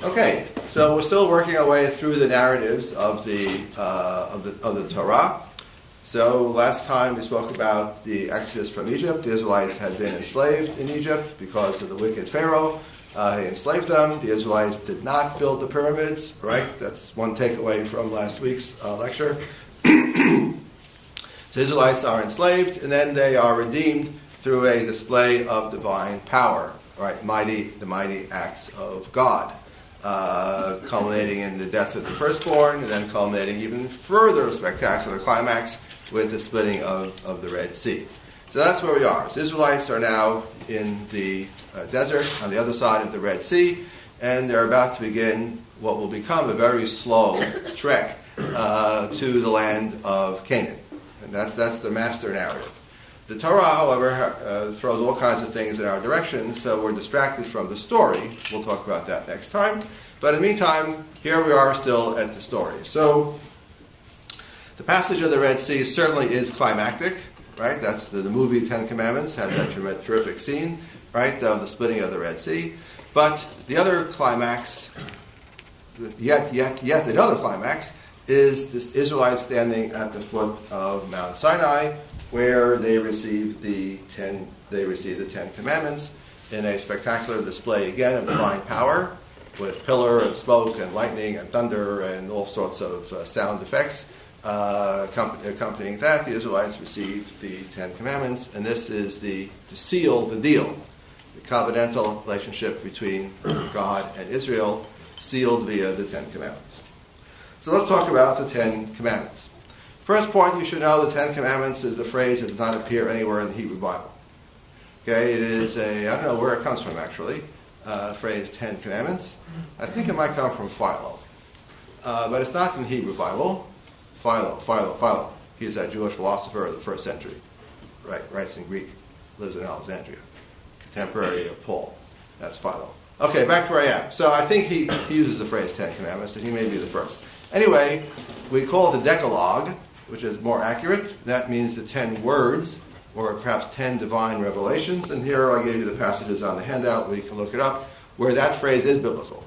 Okay, so we're still working our way through the narratives of the Torah. So last time we spoke about the Exodus from Egypt. The Israelites had been enslaved in Egypt because of the wicked Pharaoh. He enslaved them. The Israelites did not build the pyramids, right? That's one takeaway from last week's lecture. So the Israelites are enslaved, and then they are redeemed through a display of divine power, right? The mighty acts of God, culminating in the death of the firstborn, and then culminating even further spectacular climax with the splitting of the Red Sea. So that's where we are. So Israelites are now in the desert on the other side of the Red Sea, and they're about to begin what will become a very slow trek to the land of Canaan. And that's the master narrative. The Torah, however, throws all kinds of things in our direction, so we're distracted from the story. We'll talk about that next time. But in the meantime, here we are still at the story. So the passage of the Red Sea certainly is climactic, right? That's the movie Ten Commandments has that terrific scene, right, of the splitting of the Red Sea. But the other climax, yet another climax, is this Israelites standing at the foot of Mount Sinai, where they receive the Ten Commandments in a spectacular display again of divine power, with pillar and smoke and lightning and thunder and all sorts of sound effects. Accompanying that, the Israelites received the Ten Commandments, and this is to seal the deal, the covenantal relationship between God and Israel, sealed via the Ten Commandments. So let's talk about the Ten Commandments. First point, you should know the Ten Commandments is a phrase that does not appear anywhere in the Hebrew Bible. Okay, it is I don't know where it comes from actually, phrase Ten Commandments. I think it might come from Philo. But it's not in the Hebrew Bible. Philo. He's that Jewish philosopher of the first century. Right, writes in Greek, lives in Alexandria. Contemporary of Paul. That's Philo. Okay, back to where I am. So I think he uses the phrase Ten Commandments, and he may be the first. Anyway, we call it the Decalogue, which is more accurate. That means the 10 words, or perhaps 10 divine revelations. And here I gave you the passages on the handout where you can look it up, where that phrase is biblical.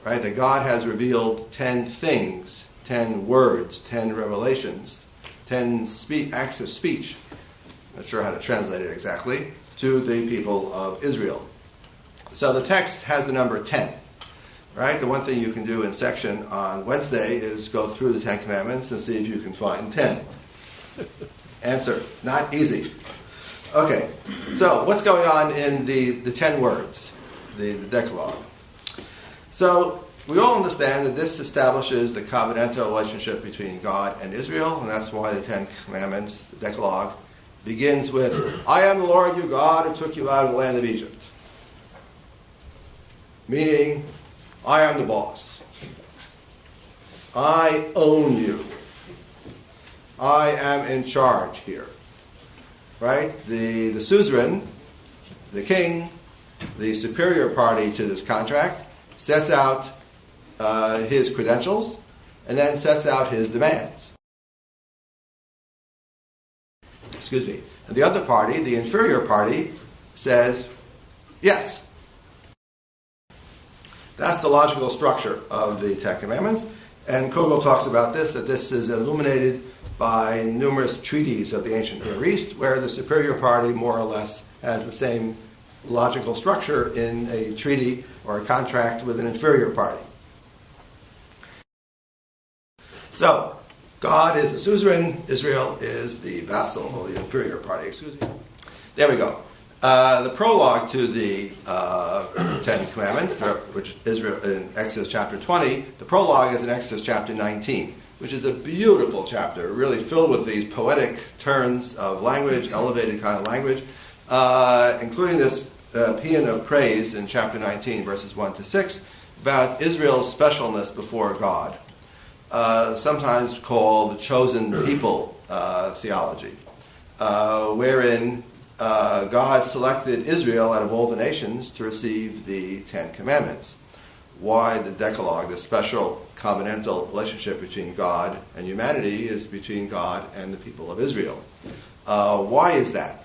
Right? That God has revealed 10 things, 10 words, 10 revelations, 10 acts of speech. Not sure how to translate it exactly, to the people of Israel. So the text has the number 10. Right? The one thing you can do in section on Wednesday is go through the Ten Commandments and see if you can find 10. Answer, not easy. Okay, so what's going on in the 10 words, the Decalogue? So we all understand that this establishes the covenantal relationship between God and Israel, and that's why the Ten Commandments, the Decalogue, begins with, I am the Lord your God who took you out of the land of Egypt. Meaning, I am the boss. I own you. I am in charge here. Right? The suzerain, the king, the superior party to this contract, sets out his credentials and then sets out his demands. Excuse me. And the other party, the inferior party, says, yes. That's the logical structure of the Ten Commandments. And Cohen talks about this, that this is illuminated by numerous treaties of the ancient Near East, where the superior party more or less has the same logical structure in a treaty or a contract with an inferior party. So, God is the suzerain, Israel is the vassal, or the inferior party, excuse me. There we go. The prologue to the Ten Commandments, which is in Exodus chapter 20, the prologue is in Exodus chapter 19, which is a beautiful chapter, really filled with these poetic turns of language, elevated kind of language, including this paean of praise in chapter 19, verses 1 to 6, about Israel's specialness before God, sometimes called the chosen people theology, wherein God selected Israel out of all the nations to receive the Ten Commandments. Why the Decalogue, the special covenantal relationship between God and humanity, is between God and the people of Israel. Why is that?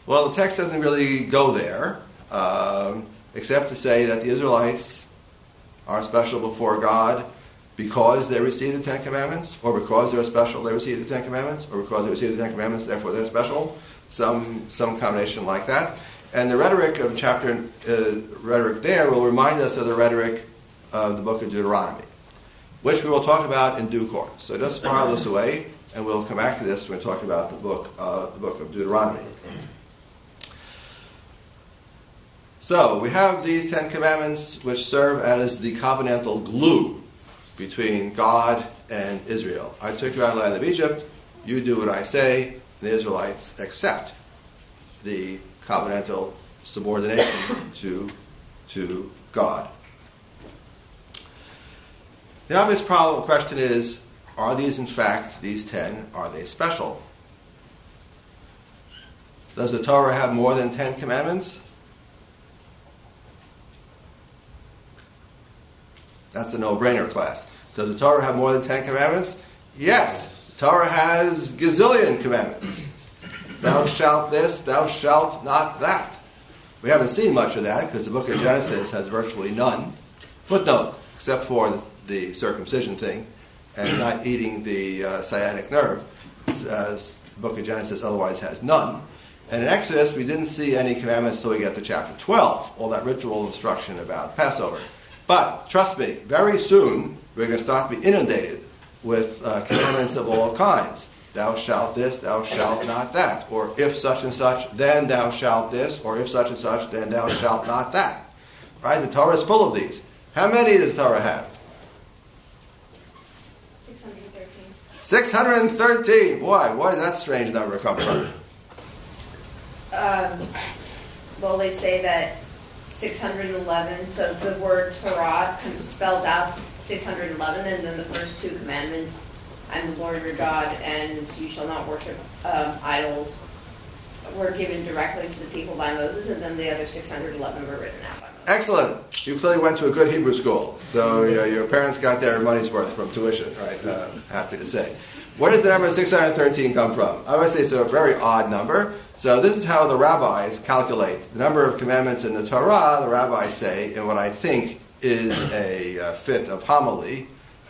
Well, the text doesn't really go there, except to say that the Israelites are special before God because they received the Ten Commandments, or because they're special they received the Ten Commandments, or because they received the Ten Commandments therefore they're special, some combination like that. And the rhetoric of chapter rhetoric there will remind us of the rhetoric of the book of Deuteronomy, which we will talk about in due course. So just file this away, and we'll come back to this when we talk about the book of Deuteronomy. So we have these Ten Commandments which serve as the covenantal glue between God and Israel. I took you out of the land of Egypt, you do what I say, and the Israelites accept the covenantal subordination to God. The obvious question is, are these in fact, these 10, are they special? Does the Torah have more than 10 commandments? That's a no-brainer, class. Does the Torah have more than 10 commandments? Yes. The Torah has gazillion commandments. Thou shalt this, thou shalt not that. We haven't seen much of that because the book of Genesis has virtually none. Footnote, except for the circumcision thing and not eating the sciatic nerve. The book of Genesis otherwise has none. And in Exodus, we didn't see any commandments until we get to chapter 12, all that ritual instruction about Passover. But trust me, very soon we're going to start to be inundated with commandments of all kinds. Thou shalt this, thou shalt not that. Or if such and such, then thou shalt this. Or if such and such, then thou shalt not that. Right? The Torah is full of these. How many does the Torah have? 613. 613. Boy, where did that strange number come from? Well, they say that 611, so the word Torah spells out 611, and then the first two commandments, I'm the Lord your God, and you shall not worship idols, were given directly to the people by Moses, and then the other 611 were written out by Moses. Excellent. You clearly went to a good Hebrew school, so your parents got their money's worth from tuition, right? Happy to say. Where does the number 613 come from? I would say it's a very odd number. So this is how the rabbis calculate the number of commandments in the Torah. The rabbis say, in what I think is a fit of homily,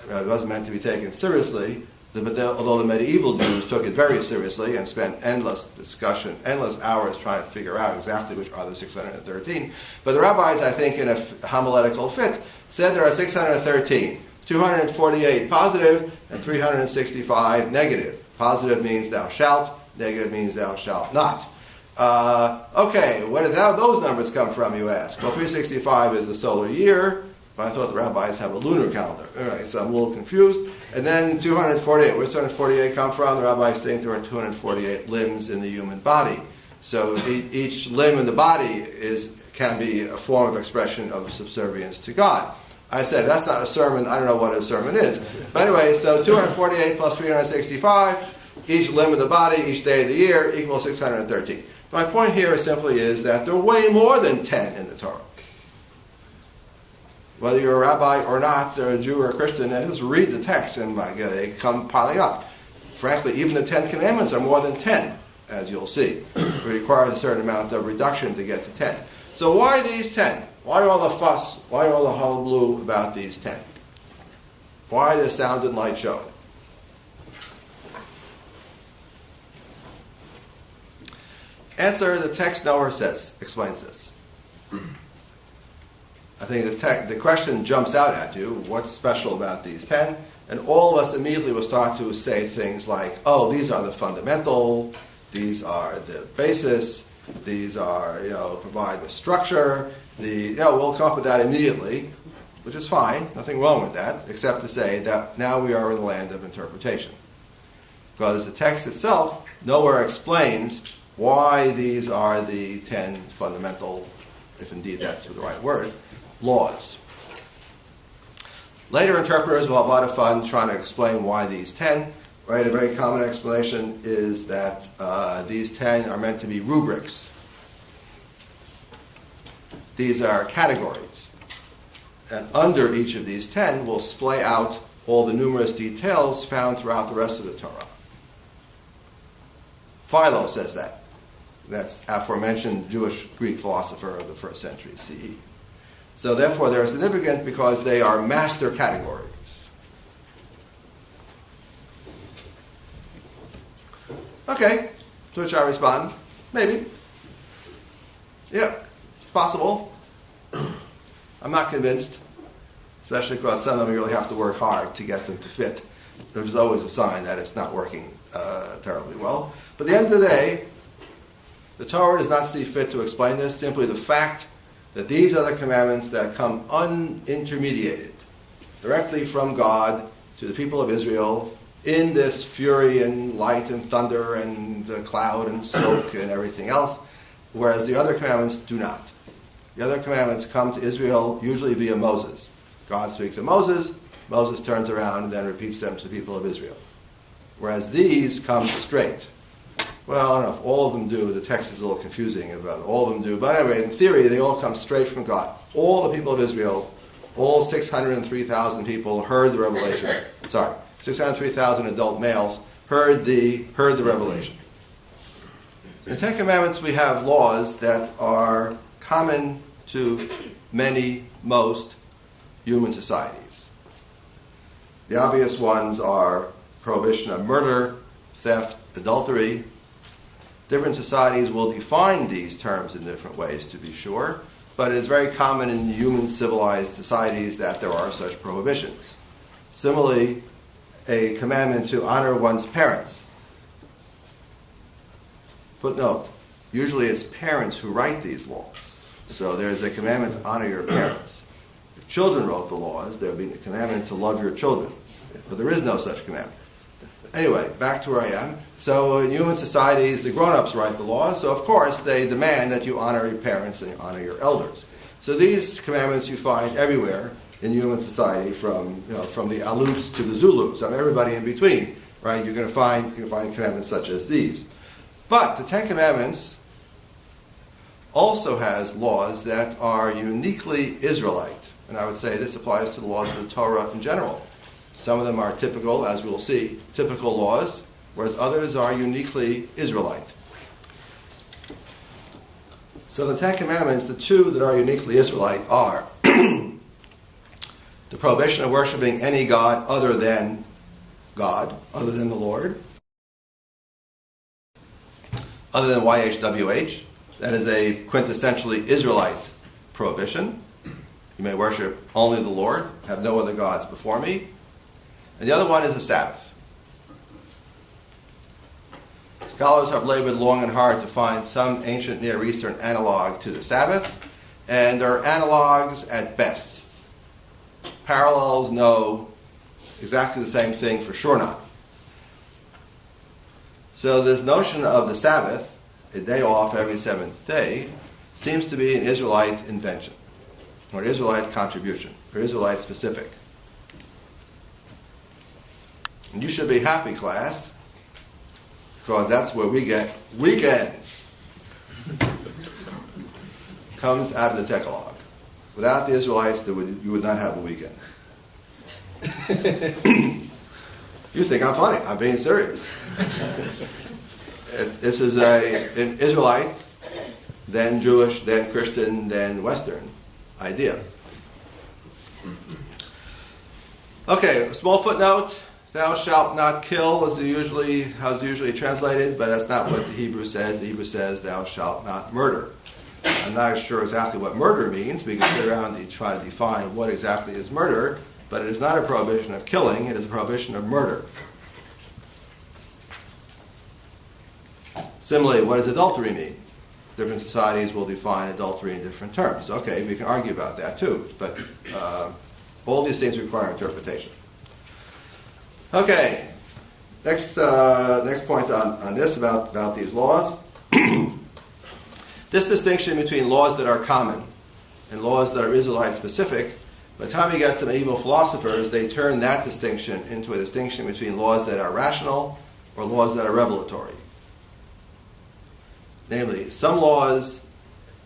it wasn't meant to be taken seriously, although the medieval Jews took it very seriously and spent endless discussion, endless hours trying to figure out exactly which are the 613. But the rabbis, I think, in a homiletical fit, said there are 613. 248 positive and 365 negative. Positive means thou shalt, negative means thou shalt not. Okay, where did those numbers come from, you ask? Well, 365 is the solar year, but I thought the rabbis have a lunar calendar. All right, so I'm a little confused. And then 248, where does 248 come from? The rabbis think there are 248 limbs in the human body. So each limb in the body can be a form of expression of subservience to God. I said, that's not a sermon. I don't know what a sermon is. But anyway, so 248 plus 365, each limb of the body, each day of the year, equals 613. My point here simply is that there are way more than 10 in the Torah. Whether you're a rabbi or not, or a Jew or a Christian, just read the text and they come piling up. Frankly, even the 10 Commandments are more than 10, as you'll see. It requires a certain amount of reduction to get to 10. So why these 10? Why all the fuss? Why all the hullabaloo about these 10? Why the sound and light show? Answer, the text nowhere explains this. I think the question jumps out at you, what's special about these 10? And all of us immediately will start to say things like, oh, these are the fundamental, these are the basis, these are, provide the structure, we'll come up with that immediately, which is fine, nothing wrong with that, except to say that now we are in the land of interpretation. Because the text itself nowhere explains why these are the 10 fundamental, if indeed that's the right word, laws. Later interpreters will have a lot of fun trying to explain why these 10. Right? A very common explanation is that these 10 are meant to be rubrics. These are categories. And under each of these 10 will splay out all the numerous details found throughout the rest of the Torah. Philo says that. That's aforementioned Jewish Greek philosopher of the 1st century CE. So therefore they're significant because they are master categories. Okay, to which I respond, maybe. Yeah, it's possible. I'm not convinced, especially because some of them really have to work hard to get them to fit, which is always a sign that it's not working terribly well. But at the end of the day, the Torah does not see fit to explain this, simply the fact that these are the commandments that come unintermediated, directly from God to the people of Israel, in this fury and light and thunder and cloud and smoke and everything else, whereas the other commandments do not. The other commandments come to Israel usually via Moses. God speaks to Moses, Moses turns around and then repeats them to the people of Israel. Whereas these come straight. Well, I don't know if all of them do. The text is a little confusing about it. All of them do. But anyway, in theory, they all come straight from God. All the people of Israel, all 603,000 people heard the revelation. 603,000 adult males heard the revelation. In the Ten Commandments, we have laws that are common to most human societies. The obvious ones are prohibition of murder, theft, adultery. Different societies will define these terms in different ways, to be sure, but it is very common in human civilized societies that there are such prohibitions. Similarly, a commandment to honor one's parents. Footnote, usually it's parents who write these laws. So there's a commandment to honor your parents. If children wrote the laws, there would be a commandment to love your children. But there is no such commandment. Anyway, back to where I am. So in human societies, the grown-ups write the laws, so of course they demand that you honor your parents and you honor your elders. So these commandments you find everywhere in human society, from the Aleuts to the Zulus, everybody in between, right? You can find commandments such as these. But the Ten Commandments also has laws that are uniquely Israelite, and I would say this applies to the laws of the Torah in general. Some of them are typical, as we'll see, typical laws, whereas others are uniquely Israelite. So the Ten Commandments, the two that are uniquely Israelite are the prohibition of worshiping any god other than God, other than the Lord, other than YHWH. That is a quintessentially Israelite prohibition. You may worship only the Lord, have no other gods before me. And the other one is the Sabbath. Scholars have labored long and hard to find some ancient Near Eastern analog to the Sabbath, and they're analogs at best. Parallels, no. Exactly the same thing, for sure not. So this notion of the Sabbath, a day off every seventh day, seems to be an Israelite invention, or an Israelite contribution, or Israelite specific. And you should be happy, class, because that's where we get weekends. Comes out of the Decalogue. Without the Israelites, you would not have a weekend. You think I'm funny. I'm being serious. This is an Israelite, then Jewish, then Christian, then Western idea. Okay, a small footnote. Thou shalt not kill is usually translated, but that's not what the Hebrew says. The Hebrew says, thou shalt not murder. I'm not sure exactly what murder means. We can sit around and try to define what exactly is murder, but it is not a prohibition of killing, it is a prohibition of murder. Similarly, what does adultery mean? Different societies will define adultery in different terms. Okay, we can argue about that too, but all these things require interpretation. Okay, next point on this about these laws. This distinction between laws that are common and laws that are Israelite specific, by the time you get to medieval philosophers, they turn that distinction into a distinction between laws that are rational or laws that are revelatory. Namely, some laws,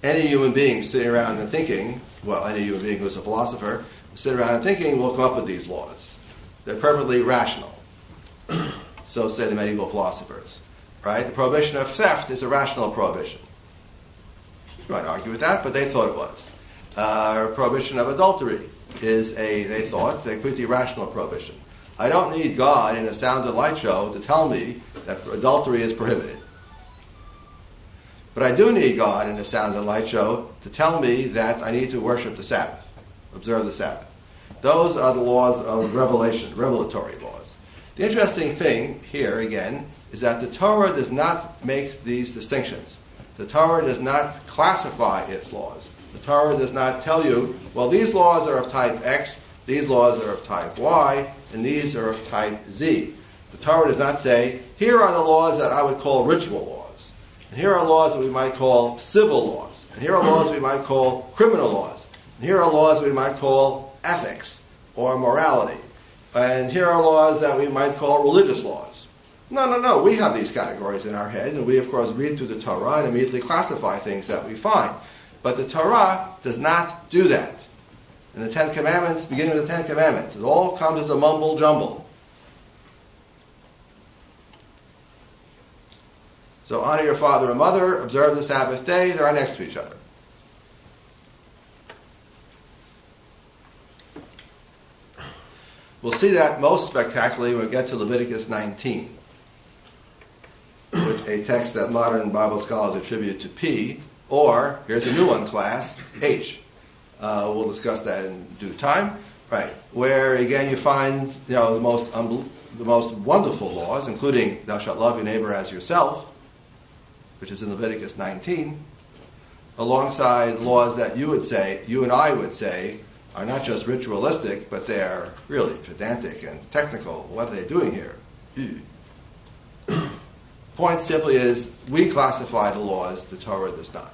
any human being sitting around and thinking, any human being who's a philosopher, sitting around and thinking will come up with these laws. They're perfectly rational. So say the medieval philosophers. Right? The prohibition of theft is a rational prohibition. You might argue with that, but they thought it was. Prohibition of adultery is they thought, a completely rational prohibition. I don't need God in a sound and light show to tell me that adultery is prohibited. But I do need God in a sound and light show to tell me that I need to worship the Sabbath, observe the Sabbath. Those are the laws of revelatory laws. The interesting thing here, again, is that the Torah does not make these distinctions. The Torah does not classify its laws. The Torah does not tell you, well, these laws are of type X, these laws are of type Y, and these are of type Z. The Torah does not say, here are the laws that I would call ritual laws, and here are laws that we might call civil laws, and here are laws we might call criminal laws, and here are laws we might call ethics or morality, and here are laws that we might call religious laws. No. We have these categories in our head, and we, of course, read through the Torah and immediately classify things that we find. But the Torah does not do that. And the Ten Commandments, beginning with the Ten Commandments, it all comes as a mumble jumble. So honor your father and mother, observe the Sabbath day, they're right next to each other. We'll see that most spectacularly when we get to Leviticus 19, which a text that modern Bible scholars attribute to P, or, here's a new one, class, H. We'll discuss that in due time. Right, where again you find the most wonderful laws, including thou shalt love your neighbor as yourself, which is in Leviticus 19, alongside laws that you and I would say, are not just ritualistic, but they are really pedantic and technical. What are they doing here? Point simply is, we classify the laws, the Torah does not.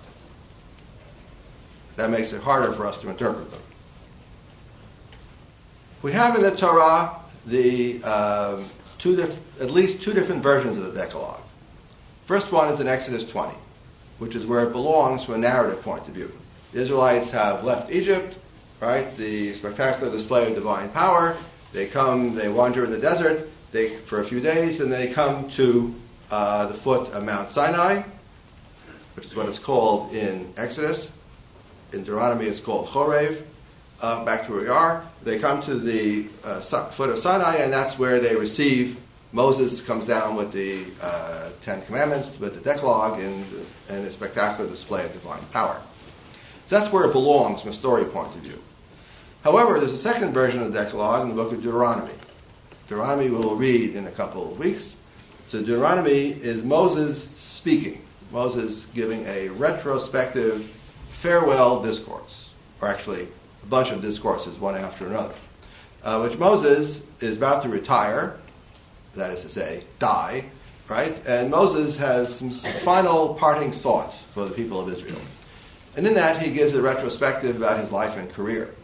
That makes it harder for us to interpret them. We have in the Torah at least two different versions of the Decalogue. First one is in Exodus 20, which is where it belongs from a narrative point of view. The Israelites have left Egypt, right? The spectacular display of divine power. They wander in the desert for a few days, and they come to the foot of Mount Sinai, which is what it's called in Exodus. In Deuteronomy, it's called Chorev. Back to where we are. They come to the foot of Sinai, and that's where they receive. Moses comes down with the Ten Commandments, with the Decalogue, and a spectacular display of divine power. So that's where it belongs from a story point of view. However, there's a second version of the Decalogue in the book of Deuteronomy. Deuteronomy we will read in a couple of weeks. So Deuteronomy is Moses speaking. Moses giving a retrospective farewell discourse, or actually a bunch of discourses, one after another, which Moses is about to retire, that is to say, die, right? And Moses has some final parting thoughts for the people of Israel. And in that, he gives a retrospective about his life and career.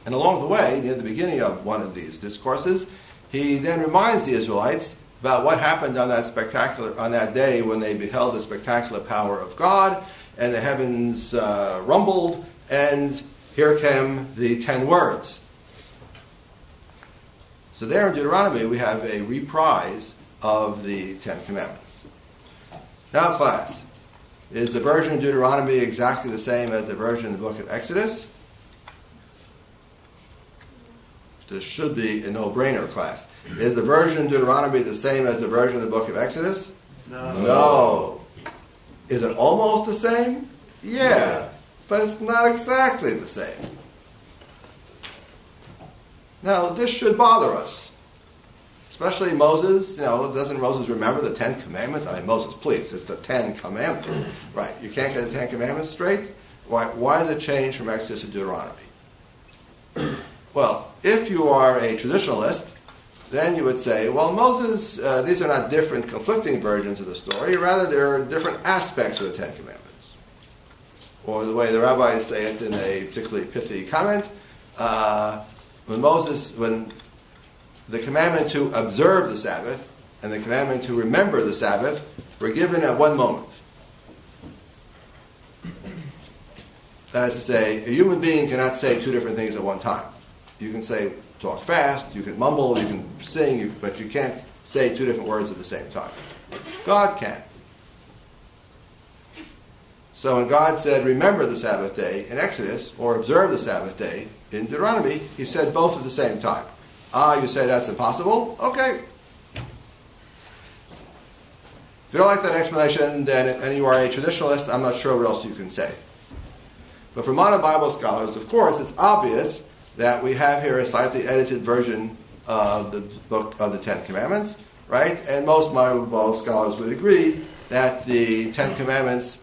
And along the way, near the beginning of one of these discourses, he then reminds the Israelites about what happened on that day when they beheld the spectacular power of God, and the heavens rumbled, and here came the 10 words. So there in Deuteronomy, we have a reprise of the 10 Commandments. Now, class, is the version of Deuteronomy exactly the same as the version in the book of Exodus? This should be a no-brainer, class. Is the version in Deuteronomy the same as the version in the book of Exodus? No. Is it almost the same? Yeah, but it's not exactly the same. Now, this should bother us. Especially Moses, doesn't Moses remember the 10 Commandments? I mean, Moses, please, it's the 10 Commandments. Right, you can't get the 10 Commandments straight? Why does it change from Exodus to Deuteronomy? Well, if you are a traditionalist, then you would say, well, Moses, these are not different conflicting versions of the story, rather they're different aspects of the 10 Commandments. Or the way the rabbis say it in a particularly pithy comment, when the commandment to observe the Sabbath and the commandment to remember the Sabbath were given at one moment. That is to say, a human being cannot say two different things at one time. You can talk fast, you can mumble, you can sing, but you can't say two different words at the same time. God can. So when God said, remember the Sabbath day in Exodus, or observe the Sabbath day in Deuteronomy, he said both at the same time. You say that's impossible? Okay. If you don't like that explanation, and you are a traditionalist, I'm not sure what else you can say. But for modern Bible scholars, of course, it's obvious that we have here a slightly edited version of the book of the Ten Commandments, right? And most Bible scholars would agree that the Ten Commandments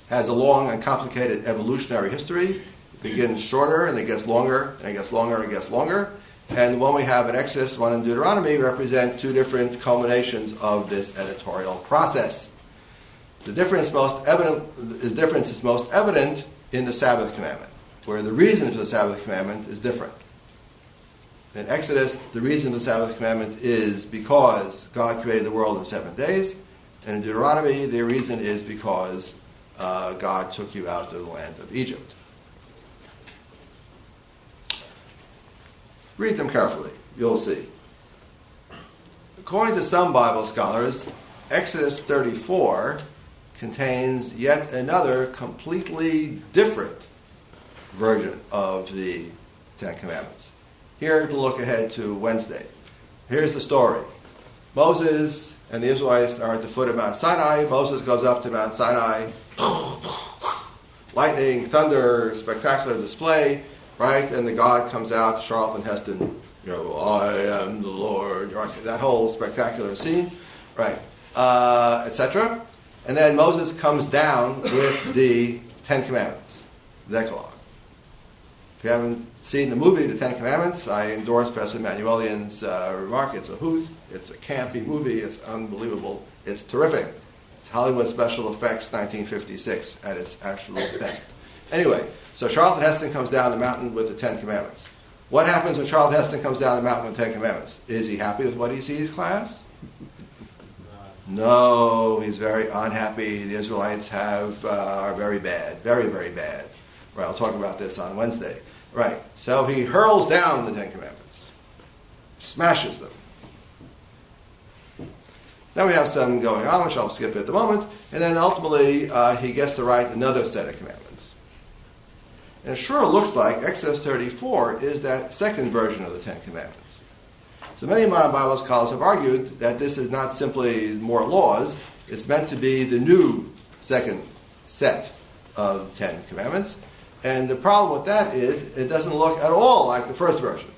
has a long and complicated evolutionary history. It begins shorter, and it gets longer, and it gets longer, and it gets longer. And the one we have in Exodus, one in Deuteronomy, represent two different culminations of this editorial process. The difference is most evident in the Sabbath commandment, where the reason for the Sabbath commandment is different. In Exodus, the reason for the Sabbath commandment is because God created the world in 7 days, and in Deuteronomy, the reason is because God took you out of the land of Egypt. Read them carefully. You'll see. According to some Bible scholars, Exodus 34 contains yet another completely different version of the Ten Commandments. Here to look ahead to Wednesday. Here's the story. Moses and the Israelites are at the foot of Mount Sinai. Moses goes up to Mount Sinai. Lightning, thunder, spectacular display. Right, and the God comes out, Charlton Heston, I am the Lord, right? That whole spectacular scene, right, etc. And then Moses comes down with the Ten Commandments, the Decalogue. If you haven't seen the movie, The Ten Commandments, I endorse Pastor Emanuelian's remark. It's a hoot, it's a campy movie, it's unbelievable, it's terrific. It's Hollywood special effects 1956 at its absolute best. Anyway, so Charlton Heston comes down the mountain with the Ten Commandments. What happens when Charlton Heston comes down the mountain with the Ten Commandments? Is he happy with what he sees, class? No, he's very unhappy. The Israelites are very bad, very, very bad. Right, I'll talk about this on Wednesday. Right, so he hurls down the Ten Commandments, smashes them. Then we have some going on, which I'll skip at the moment, and then ultimately he gets to write another set of commandments. And it sure looks like Exodus 34 is that second version of the Ten Commandments. So many modern Bible scholars have argued that this is not simply more laws, it's meant to be the new second set of Ten Commandments. And the problem with that is it doesn't look at all like the first version.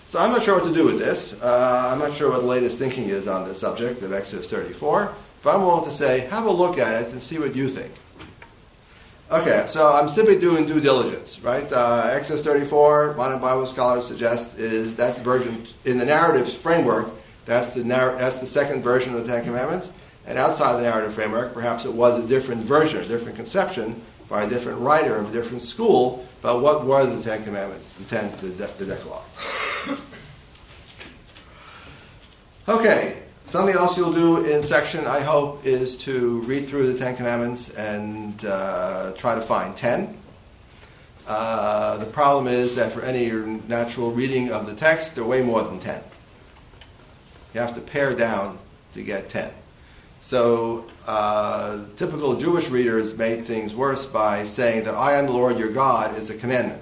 So I'm not sure what to do with this. I'm not sure what the latest thinking is on the subject of Exodus 34, but I'm willing to say, have a look at it and see what you think. Okay, so I'm simply doing due diligence, right? Exodus 34, modern Bible scholars suggest that's the version in the narratives framework. That's the second version of the Ten Commandments. And outside the narrative framework, perhaps it was a different version, a different conception by a different writer of a different school about what were the Ten Commandments, the Decalogue. Okay. Something else you'll do in section, I hope, is to read through the Ten Commandments and try to find 10. The problem is that for any natural reading of the text, there are way more than 10. You have to pare down to get 10. So typical Jewish readers made things worse by saying that I am the Lord your God is a commandment.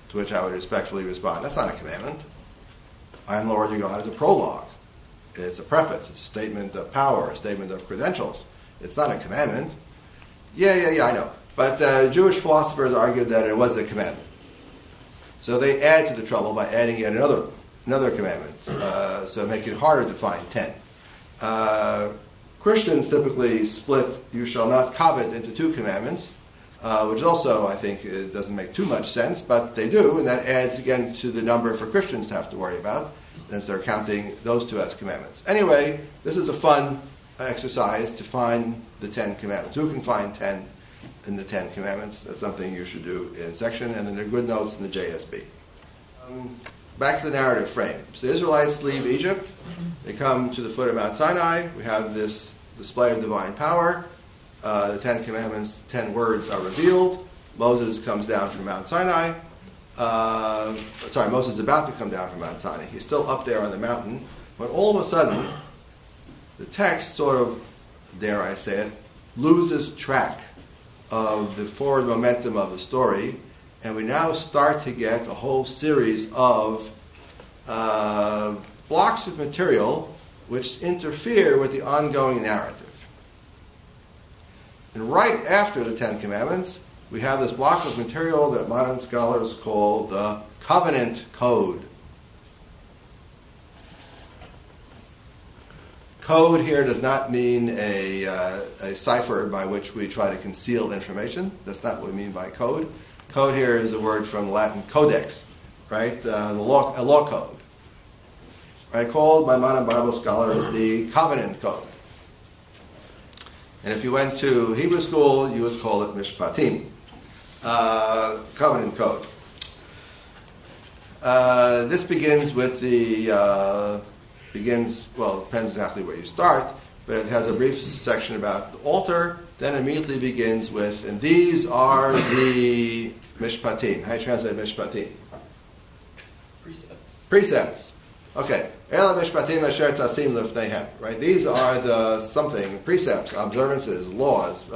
To which I would respectfully respond, that's not a commandment. I am the Lord your God is a prologue. It's a preface. It's a statement of power, a statement of credentials. It's not a commandment. Yeah, I know. But Jewish philosophers argued that it was a commandment. So they add to the trouble by adding yet another commandment, so make it harder to find 10. Christians typically split you shall not covet into 2 commandments, which also, I think, doesn't make too much sense, but they do, and that adds again to the number for Christians to have to worry about, since they're counting those 2 as commandments. Anyway, this is a fun exercise to find the 10 commandments. Who can find 10 in the 10 commandments? That's something you should do in section, and then there are good notes in the JSB. Back to the narrative frame. So the Israelites leave Egypt. They come to the foot of Mount Sinai. We have this display of divine power. The 10 Commandments, 10 words are revealed. Moses comes down from Mount Sinai. Moses is about to come down from Mount Sinai. He's still up there on the mountain. But all of a sudden, the text sort of, dare I say it, loses track of the forward momentum of the story, and we now start to get a whole series of blocks of material which interfere with the ongoing narrative. And right after the Ten Commandments, we have this block of material that modern scholars call the Covenant Code. Code here does not mean a cipher by which we try to conceal information. That's not what we mean by code. Code here is a word from Latin codex, right? A law code. Right? Called by modern Bible scholars the Covenant Code. And if you went to Hebrew school, you would call it Mishpatim. Covenant Code. This begins with well, it depends exactly where you start, but it has a brief section about the altar, then immediately begins with, and these are the Mishpatim. How do you translate Mishpatim? Precepts. Okay. Ela Mishpatim asher tasim lifneihem. Right? These are the something, precepts, observances, laws,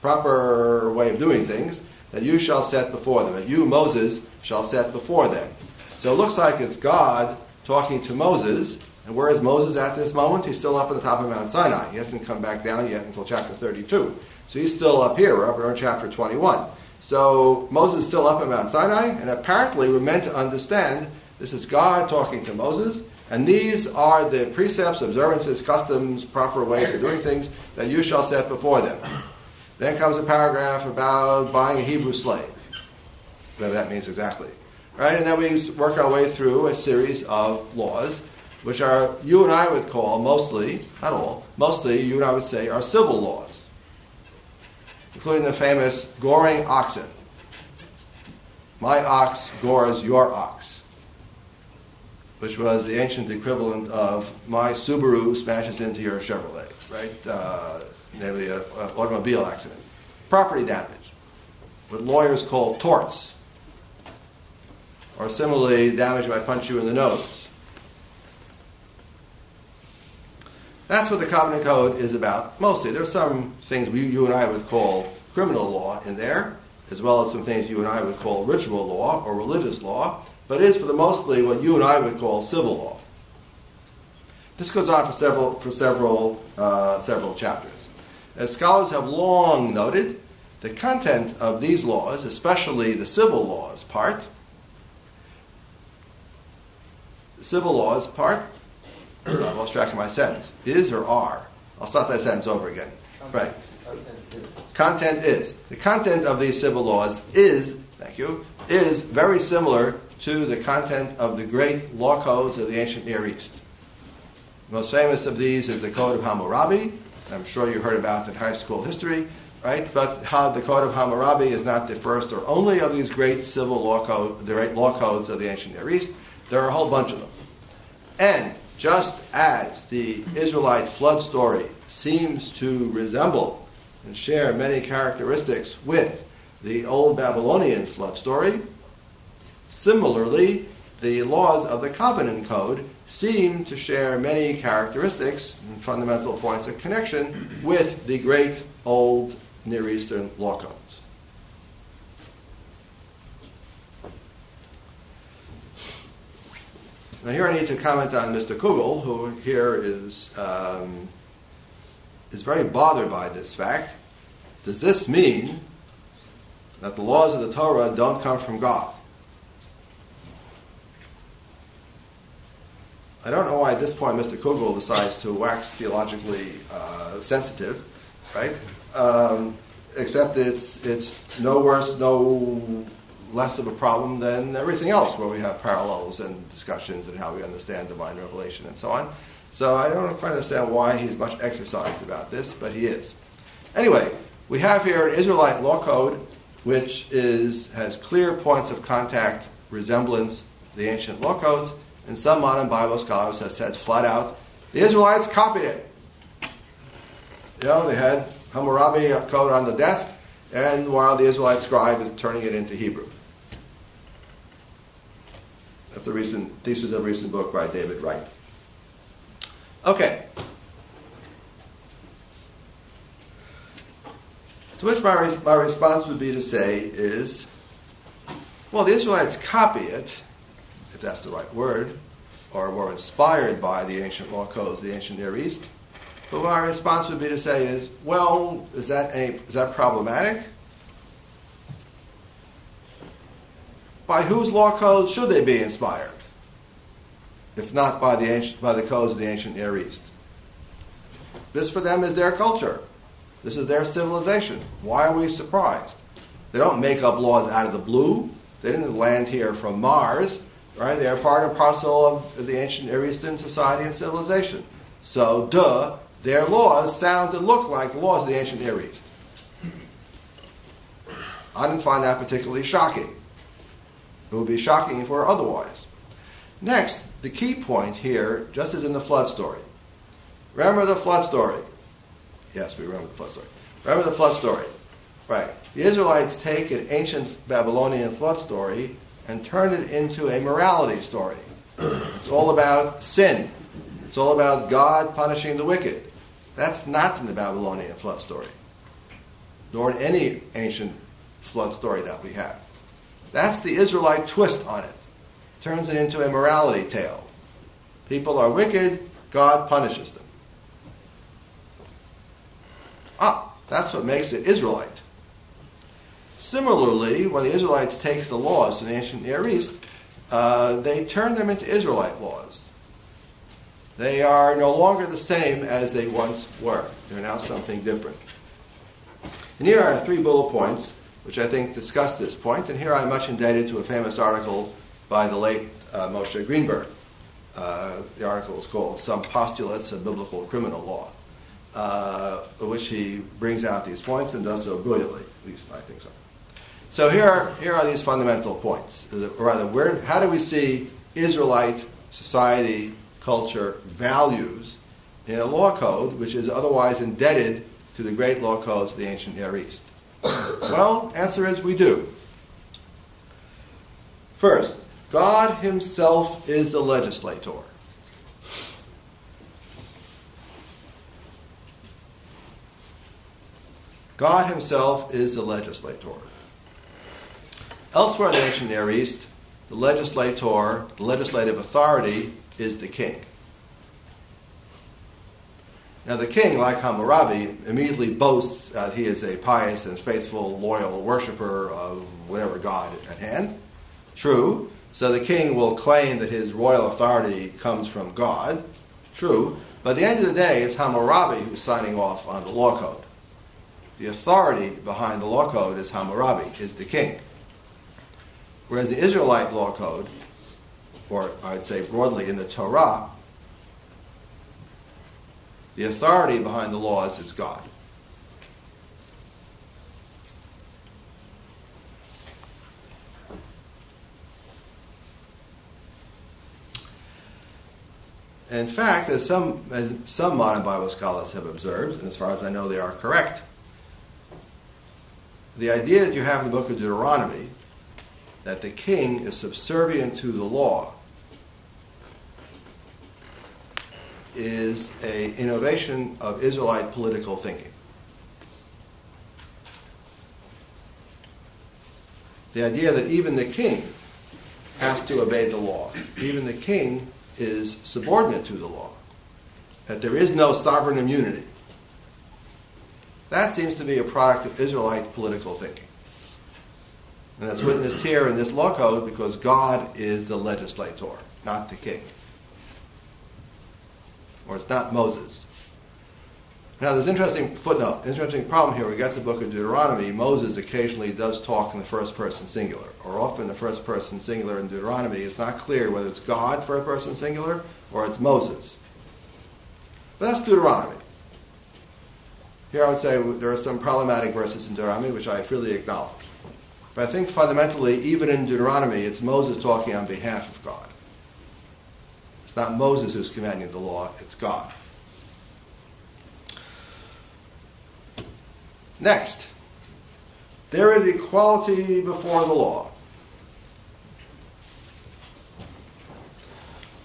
proper way of doing things that you shall set before them, that you, Moses, shall set before them. So it looks like it's God talking to Moses. And where is Moses at this moment? He's still up at the top of Mount Sinai. He hasn't come back down yet until chapter 32. So he's still up here. We're up in chapter 21. So Moses is still up at Mount Sinai, and apparently we're meant to understand this is God talking to Moses, and these are the precepts, observances, customs, proper ways of doing things that you shall set before them. Then comes a paragraph about buying a Hebrew slave, whatever that means exactly. Right? And then we work our way through a series of laws, which are, you and I would call mostly, not all, mostly you and I would say are civil laws, including the famous goring oxen. My ox gores your ox, which was the ancient equivalent of my Subaru smashes into your Chevrolet, right? Namely an automobile accident. Property damage, what lawyers call torts, or similarly, damage if I punch you in the nose. That's what the Covenant Code is about, mostly. There's some things you and I would call criminal law in there, as well as some things you and I would call ritual law or religious law, but it is for the mostly what you and I would call civil law. This goes on for several chapters. As scholars have long noted, the content of these laws, especially the civil laws part, I lost track of my sentence. Is or are? I'll start that sentence over again. Right. Content is. The content of these civil laws is very similar to the content of the great law codes of the ancient Near East. The most famous of these is the Code of Hammurabi. I'm sure you heard about it in high school history, right? But how the Code of Hammurabi is not the first or only of these great civil law codes, the great law codes of the ancient Near East. There are a whole bunch of them. And just as the Israelite flood story seems to resemble and share many characteristics with the old Babylonian flood story, similarly, the laws of the Covenant Code seem to share many characteristics and fundamental points of connection with the great old Near Eastern law codes. Now here I need to comment on Mr. Kugel, who here is very bothered by this fact. Does this mean that the laws of the Torah don't come from God? I don't know why at this point Mr. Kugel decides to wax theologically sensitive, right? Except it's no worse, no less of a problem than everything else where we have parallels and discussions and how we understand divine revelation and so on. So I don't quite understand why he's much exercised about this, but he is. Anyway, we have here an Israelite law code which has clear points of contact, resemblance to the ancient law codes, and some modern Bible scholars have said flat out, the Israelites copied it. You know, they had Hammurabi code on the desk, and while the Israelite scribe is turning it into Hebrew. That's a recent thesis of a recent book by David Wright. Okay. To which my response would be to say is, well, the Israelites copy it, if that's the right word, or were inspired by the ancient law codes of the ancient Near East. But my response would be to say is, well, is that problematic? By whose law codes should they be inspired, if not by the codes of the ancient Near East? This for them is their culture. This is their civilization. Why are we surprised? They don't make up laws out of the blue. They didn't land here from Mars, right? They are part and parcel of the ancient Near Eastern society and civilization. So, their laws sound and look like the laws of the ancient Near East. I didn't find that particularly shocking. It would be shocking if it were otherwise. Next, the key point here, just as in the flood story. Remember the flood story? Yes, we remember the flood story. Remember the flood story. Right. The Israelites take an ancient Babylonian flood story and turn it into a morality story. It's all about sin. It's all about God punishing the wicked. That's not in the Babylonian flood story, nor in any ancient flood story that we have. That's the Israelite twist on it. Turns it into a morality tale. People are wicked, God punishes them. That's what makes it Israelite. Similarly, when the Israelites take the laws in the ancient Near East, they turn them into Israelite laws. They are no longer the same as they once were. They're now something different. And here are 3 bullet points, which I think discuss this point. And here I'm much indebted to a famous article by the late Moshe Greenberg. The article is called "Some Postulates of Biblical Criminal Law," which he brings out these points and does so brilliantly. At least I think so. So here are these fundamental points. Or rather, how do we see Israelite society, culture, values in a law code which is otherwise indebted to the great law codes of the ancient Near East? Well, answer is we do. First, God himself is the legislator. God himself is the legislator. Elsewhere in the ancient Near East, the legislator, the legislative authority, is the king. Now the king, like Hammurabi, immediately boasts that he is a pious and faithful, loyal worshiper of whatever god at hand. True. So the king will claim that his royal authority comes from God. True. But at the end of the day, it's Hammurabi who's signing off on the law code. The authority behind the law code is Hammurabi, is the king. Whereas the Israelite law code, or I'd say broadly in the Torah, the authority behind the laws is God. In fact, as some modern Bible scholars have observed, and as far as I know they are correct, the idea that you have in the book of Deuteronomy that the king is subservient to the law is an innovation of Israelite political thinking. The idea that even the king has to obey the law, even the king is subordinate to the law, that there is no sovereign immunity. That seems to be a product of Israelite political thinking. And that's witnessed here in this law code because God is the legislator, not the king. Or it's not Moses. Now there's an interesting footnote, interesting problem here. We get to the book of Deuteronomy. Moses occasionally does talk in the first person singular, or often the first person singular in Deuteronomy. It's not clear whether it's God first person singular or it's Moses. But that's Deuteronomy. Here I would say there are some problematic verses in Deuteronomy which I freely acknowledge. But I think fundamentally, even in Deuteronomy, it's Moses talking on behalf of God. It's not Moses who's commanding the law, it's God. Next, there is equality before the law.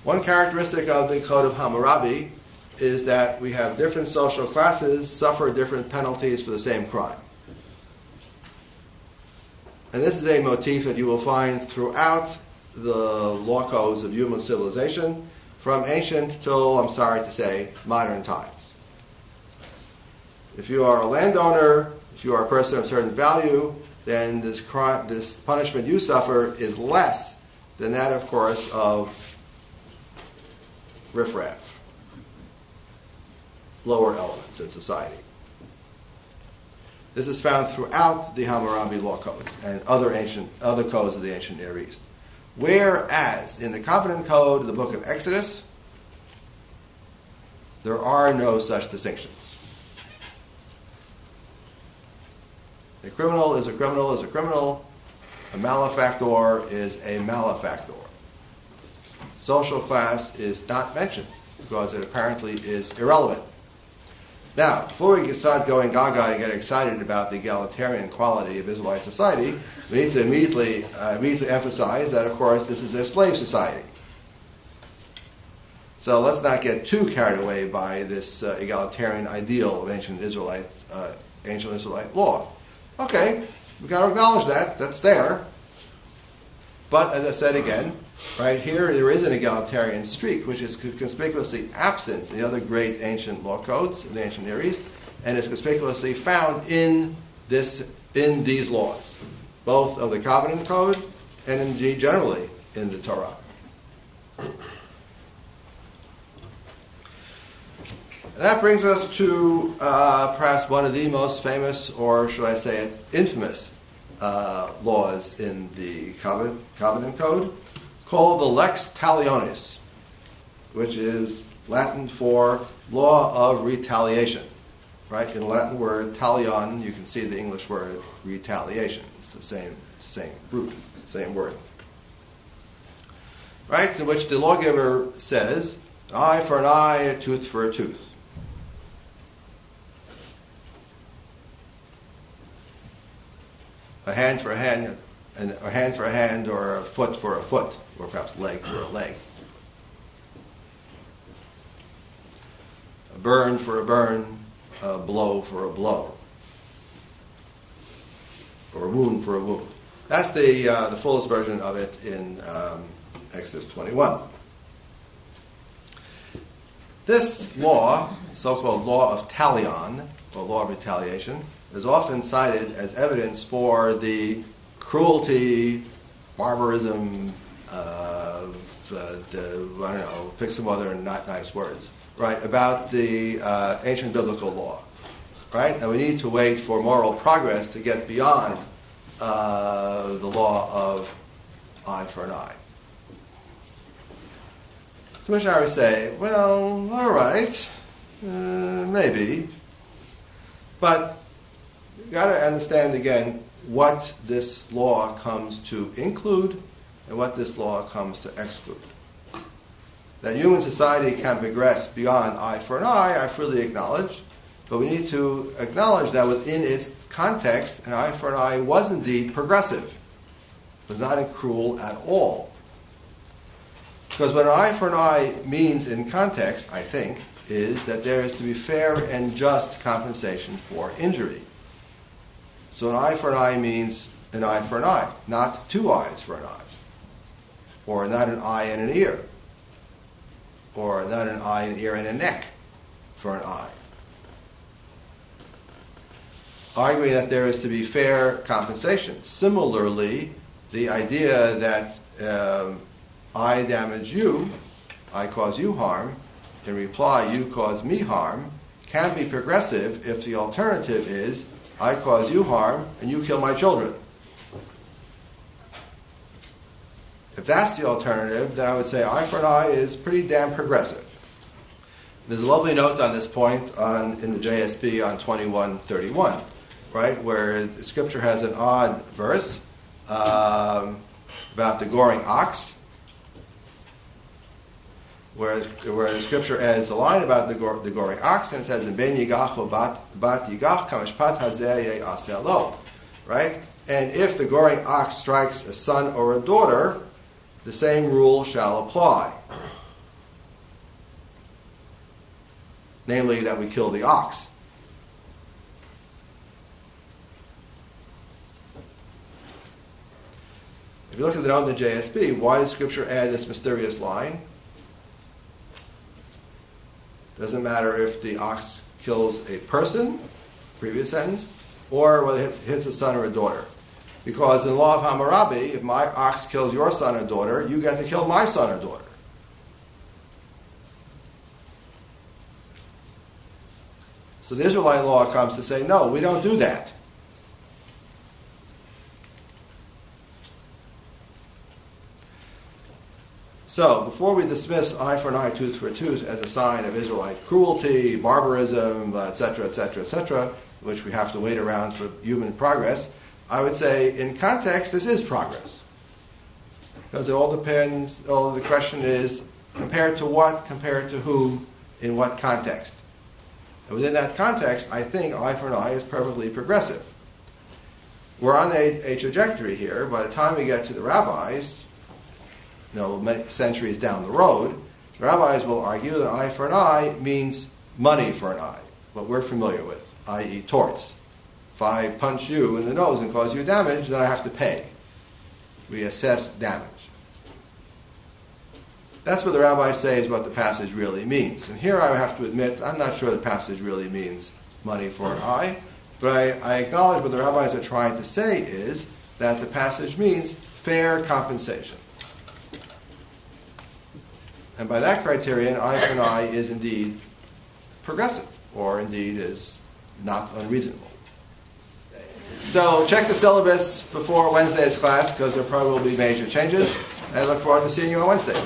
One characteristic of the Code of Hammurabi is that we have different social classes suffer different penalties for the same crime. And this is a motif that you will find throughout the law codes of human civilization, from ancient till, I'm sorry to say, modern times. If you are a landowner, if you are a person of certain value, then this punishment you suffer is less than that, of course, of riffraff, lower elements in society. This is found throughout the Hammurabi law codes and other codes of the ancient Near East. Whereas in the Covenant Code of the book of Exodus, there are no such distinctions. A criminal is a criminal is a criminal. A malefactor is a malefactor. Social class is not mentioned because it apparently is irrelevant. Now, before we start going gaga and get excited about the egalitarian quality of Israelite society, we need to immediately emphasize that, of course, this is a slave society. So let's not get too carried away by this egalitarian ideal of ancient Israelite law. Okay, we've got to acknowledge that. That's there. But, as I said again, right here there is an egalitarian streak, which is conspicuously absent in the other great ancient law codes of the ancient Near East, and is conspicuously found in these laws, both of the Covenant Code and indeed generally in the Torah. And that brings us to perhaps one of the most famous, or should I say it, infamous laws in the Covenant Code, called the Lex Talionis, which is Latin for law of retaliation. Right? In the Latin word talion, you can see the English word retaliation. It's the same root, same word. Right? In which the lawgiver says, an eye for an eye, a tooth for a tooth. A hand for a hand, and a hand for a hand, or a foot for a foot, or perhaps leg for a leg. A burn for a burn, a blow for a blow, or a wound for a wound. That's the fullest version of it in Exodus 21. This law, so-called law of talion, or law of retaliation, is often cited as evidence for the cruelty, barbarism, pick some other not nice words, right, about the ancient biblical law, right? And we need to wait for moral progress to get beyond the law of eye for an eye. To which I would say, well, all right, maybe, but you've got to understand again what this law comes to include and what this law comes to exclude. That human society can progress beyond eye for an eye, I freely acknowledge, but we need to acknowledge that within its context, an eye for an eye was indeed progressive. It was not cruel at all. Because what an eye for an eye means in context, I think, is that there is to be fair and just compensation for injury. So an eye for an eye means an eye for an eye, not two eyes for an eye. Or not an eye and an ear. Or not an eye, an ear, and a neck for an eye. Arguing that there is to be fair compensation. Similarly, the idea that I damage you, I cause you harm, in reply you cause me harm, can be progressive if the alternative is I cause you harm and you kill my children. If that's the alternative, then I would say eye for an eye is pretty damn progressive. There's a lovely note on this point in the JSB on 2131, right, where the scripture has an odd verse about the goring ox, where the scripture adds the line about the goring ox, and it says, "Ben yigach o bat yigach kamishpat hazeh ye'aseh lo," right? And if the goring ox strikes a son or a daughter, the same rule shall apply. Namely, that we kill the ox. If you look at the note in the JSB, why does Scripture add this mysterious line? Doesn't matter if the ox kills a person, previous sentence, or whether it hits a son or a daughter. Because in the law of Hammurabi, if my ox kills your son or daughter, you get to kill my son or daughter. So the Israelite law comes to say, no, we don't do that. So, before we dismiss eye for an eye, tooth for a tooth as a sign of Israelite cruelty, barbarism, etc., etc., etc., which we have to wait around for human progress, I would say, in context, this is progress. Because it all depends, the question is, compared to what, compared to whom, in what context? And within that context, I think eye for an eye is perfectly progressive. We're on a trajectory here. By the time we get to the rabbis, many centuries down the road, the rabbis will argue that eye for an eye means money for an eye, what we're familiar with, i.e. torts. If I punch you in the nose and cause you damage, then I have to pay. We assess damage. That's what the rabbis say is what the passage really means. And here I have to admit, I'm not sure the passage really means money for an eye, but I acknowledge what the rabbis are trying to say is that the passage means fair compensation. And by that criterion, eye for an eye is indeed progressive, or indeed is not unreasonable. So check the syllabus before Wednesday's class, because there probably will be major changes. And I look forward to seeing you on Wednesday.